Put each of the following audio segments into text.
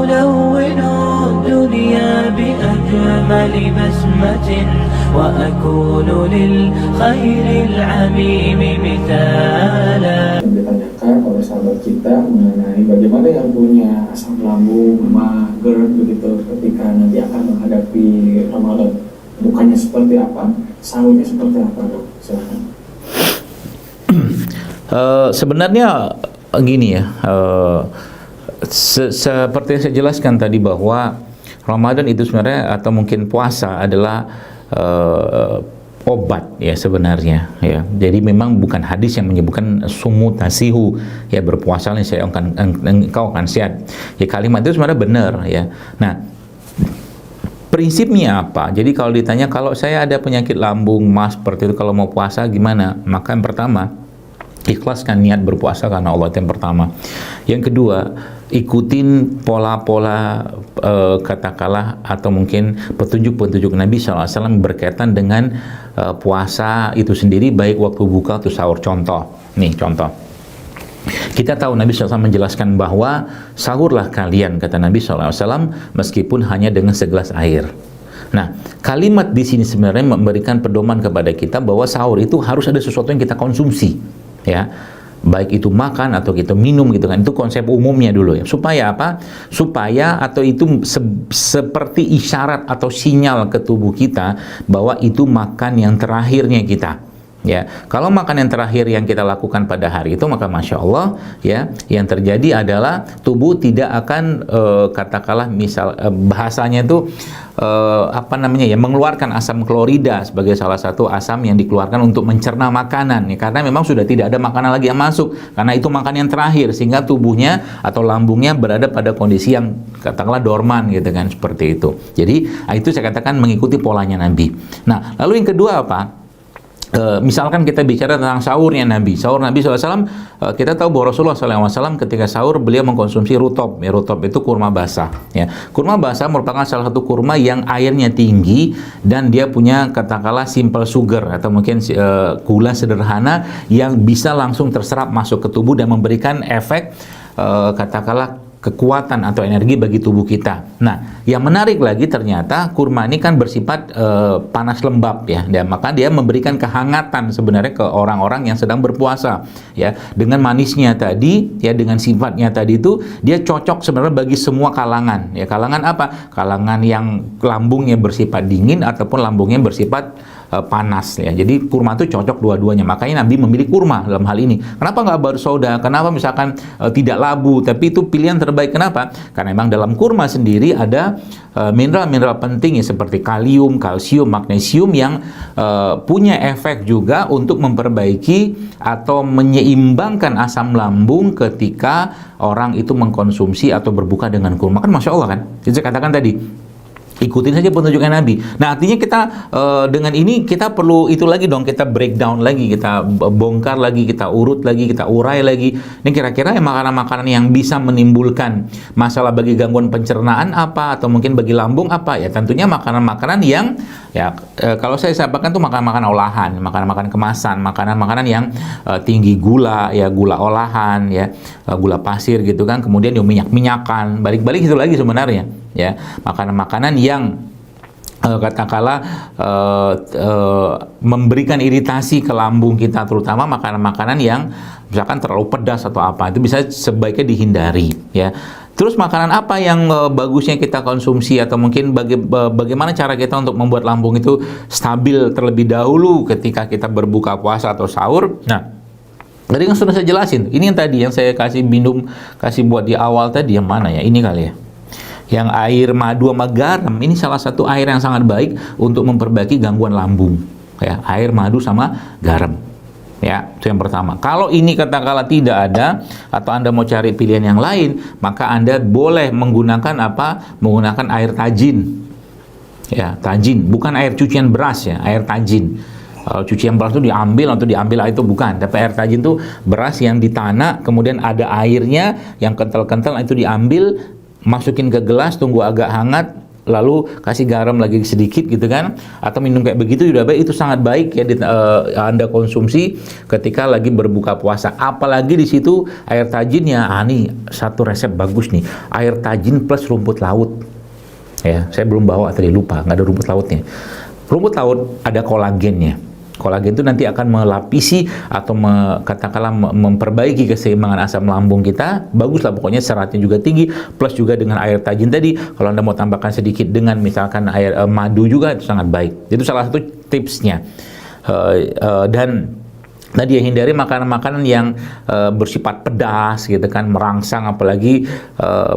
ألون الدنيا بأجمل بسمة وأكون للخير العميم مثالا. Ditanyakan oleh sahabat kita mengenai bagaimana yang punya asam lambung, lemah, GERD begitu ketika nanti akan menghadapi Ramadan. Dukanya seperti apa? Sahurnya seperti apa, dok? Silahkan. Sebenarnya gini ya, seperti yang saya jelaskan tadi bahwa Ramadan itu sebenarnya atau mungkin puasa adalah obat ya sebenarnya ya. Jadi memang bukan hadis yang menyebutkan sumu tasihu ya, berpuasalah saya engkau akan sehat. Ya kalimat itu sebenarnya benar ya. Nah, prinsipnya apa? Jadi kalau ditanya kalau saya ada penyakit lambung, mas seperti itu kalau mau puasa gimana? Maka yang pertama, ikhlaskan niat berpuasa karena Allah, itu yang pertama. Yang kedua, ikutin pola-pola katakanlah atau mungkin petunjuk-petunjuk Nabi SAW berkaitan dengan puasa itu sendiri, baik waktu buka atau sahur. Contoh, nih contoh. Kita tahu Nabi SAW menjelaskan bahwa sahurlah kalian, kata Nabi SAW, meskipun hanya dengan segelas air. Nah, kalimat di sini sebenarnya memberikan pedoman kepada kita bahwa sahur itu harus ada sesuatu yang kita konsumsi. Ya, baik itu makan atau kita minum gitu kan, itu konsep umumnya dulu ya. Supaya apa? Supaya atau itu seperti isyarat atau sinyal ke tubuh kita bahwa itu makan yang terakhirnya kita. Ya, kalau makan yang terakhir yang kita lakukan pada hari itu, maka masya Allah ya, yang terjadi adalah tubuh tidak akan katakanlah misal bahasanya itu apa namanya ya, mengeluarkan asam klorida sebagai salah satu asam yang dikeluarkan untuk mencerna makanan ya, karena memang sudah tidak ada makanan lagi yang masuk karena itu makan yang terakhir, sehingga tubuhnya atau lambungnya berada pada kondisi yang katakanlah dorman gitu kan, seperti itu. Jadi itu saya katakan mengikuti polanya Nabi. Nah, lalu yang kedua apa? Misalkan kita bicara tentang sahurnya Nabi, sahur Nabi SAW, kita tahu bahwa Rasulullah SAW ketika sahur beliau mengkonsumsi rutop. Ya, rutop itu kurma basah. Ya, kurma basah merupakan salah satu kurma yang airnya tinggi dan dia punya katakanlah simple sugar atau mungkin gula sederhana yang bisa langsung terserap masuk ke tubuh dan memberikan efek katakanlah kekuatan atau energi bagi tubuh kita. Nah, yang menarik lagi ternyata kurma ini kan bersifat panas lembab ya, dan maka dia memberikan kehangatan sebenarnya ke orang-orang yang sedang berpuasa ya. Dengan manisnya tadi ya, dengan sifatnya tadi itu dia cocok sebenarnya bagi semua kalangan ya. Kalangan apa? Kalangan yang lambungnya bersifat dingin ataupun lambungnya bersifat panas ya. Jadi kurma itu cocok dua-duanya. Makanya Nabi memilih kurma dalam hal ini. Kenapa nggak bersoda? Kenapa misalkan tidak labu? Tapi itu pilihan terbaik. Kenapa? Karena memang dalam kurma sendiri ada mineral-mineral penting ya, seperti kalium, kalsium, magnesium yang punya efek juga untuk memperbaiki atau menyeimbangkan asam lambung ketika orang itu mengkonsumsi atau berbuka dengan kurma. Kan masya Allah kan? Jadi saya katakan tadi, ikutin saja petunjuknya Nabi. Nah, artinya kita dengan ini kita perlu itu lagi dong, kita breakdown lagi, kita bongkar lagi, kita urut lagi, kita urai lagi. Ini kira-kira makanan-makanan yang bisa menimbulkan masalah bagi gangguan pencernaan apa, atau mungkin bagi lambung apa? Ya tentunya makanan-makanan yang ya kalau saya sampaikan tuh makanan-makanan olahan, makanan-makanan kemasan, makanan-makanan yang tinggi gula ya, gula olahan ya, gula pasir gitu kan, kemudian yang minyak-minyakan, balik-balik itu lagi sebenarnya ya, makanan-makanan yang katakanlah memberikan iritasi ke lambung kita, terutama makanan-makanan yang misalkan terlalu pedas atau apa, itu bisa sebaiknya dihindari ya. Terus makanan apa yang bagusnya kita konsumsi, atau mungkin bagaimana cara kita untuk membuat lambung itu stabil terlebih dahulu ketika kita berbuka puasa atau sahur. Nah, tadi yang sudah saya jelasin, ini yang tadi yang saya kasih buat di awal tadi, yang mana ya, ini kali ya, yang air madu sama garam. Ini salah satu air yang sangat baik untuk memperbaiki gangguan lambung ya, air madu sama garam ya, itu yang pertama. Kalau ini katakanlah tidak ada atau Anda mau cari pilihan yang lain, maka Anda boleh menggunakan apa? Menggunakan air tajin ya, tajin, bukan air cucian beras ya, air tajin. Cucian beras itu diambil atau diambil air itu bukan, tapi air tajin itu beras yang ditanak, kemudian ada airnya yang kental-kental, itu diambil, masukin ke gelas, tunggu agak hangat, lalu kasih garam lagi sedikit gitu kan, atau minum kayak begitu sudah baik, itu sangat baik ya Anda konsumsi ketika lagi berbuka puasa. Apalagi di situ air tajinnya, nih satu resep bagus nih, air tajin plus rumput laut. Ya, saya belum bawa tadi, lupa, nggak ada rumput lautnya. Rumput laut ada kolagennya. Kolagen itu nanti akan melapisi atau katakanlah memperbaiki keseimbangan asam lambung kita. Bagus lah pokoknya, seratnya juga tinggi, plus juga dengan air tajin tadi. Kalau Anda mau tambahkan sedikit dengan misalkan air madu juga, itu sangat baik. Itu salah satu tipsnya. Dan tadi ya, hindari makanan-makanan yang bersifat pedas gitu kan, merangsang, apalagi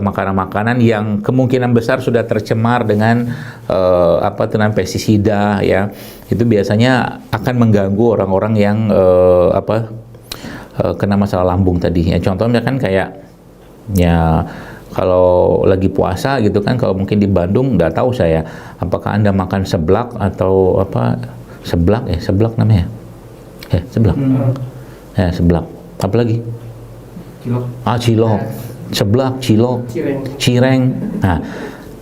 makanan-makanan yang kemungkinan besar sudah tercemar dengan pestisida ya. Itu biasanya akan mengganggu orang-orang yang kena masalah lambung tadi ya. Contohnya kan kayak ya kalau lagi puasa gitu kan, kalau mungkin di Bandung, nggak tahu saya apakah Anda makan seblak atau seblak namanya. Seblak. Seblak. Apa lagi? Cilok. Cilok. Seblak, cilok, cireng. Nah,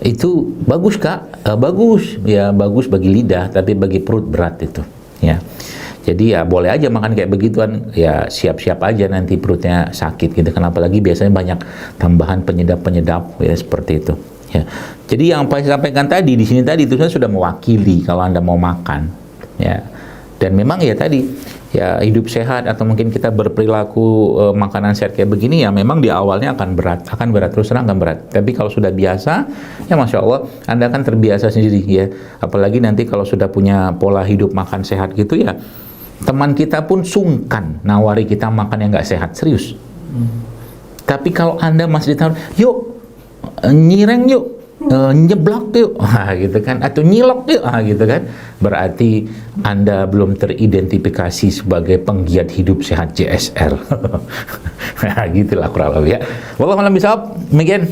itu bagus Kak, bagus ya, bagus bagi lidah, tapi bagi perut berat itu. Ya. Jadi ya boleh aja makan kayak begituan, ya siap-siap aja nanti perutnya sakit gitu. Kenapa lagi biasanya banyak tambahan penyedap-penyedap ya seperti itu. Ya. Jadi yang saya sampaikan tadi di sini tadi itu sudah mewakili kalau Anda mau makan. Ya. Dan memang ya tadi ya hidup sehat atau mungkin kita berperilaku makanan sehat kayak begini ya memang di awalnya akan berat terus terang akan berat. Tapi kalau sudah biasa ya Masya Allah Anda akan terbiasa sendiri ya. Apalagi nanti kalau sudah punya pola hidup makan sehat gitu ya, teman kita pun sungkan nawari kita makan yang nggak sehat, serius. Tapi kalau Anda masih ditawar, yuk nyireng yuk, nyeblak yuk, gitu kan, atau nyilok yuk, gitu kan, berarti Anda belum teridentifikasi sebagai penggiat hidup sehat JSR. Gitulah kurang lebih ya. Wallahu a'lam bishawab. Demikian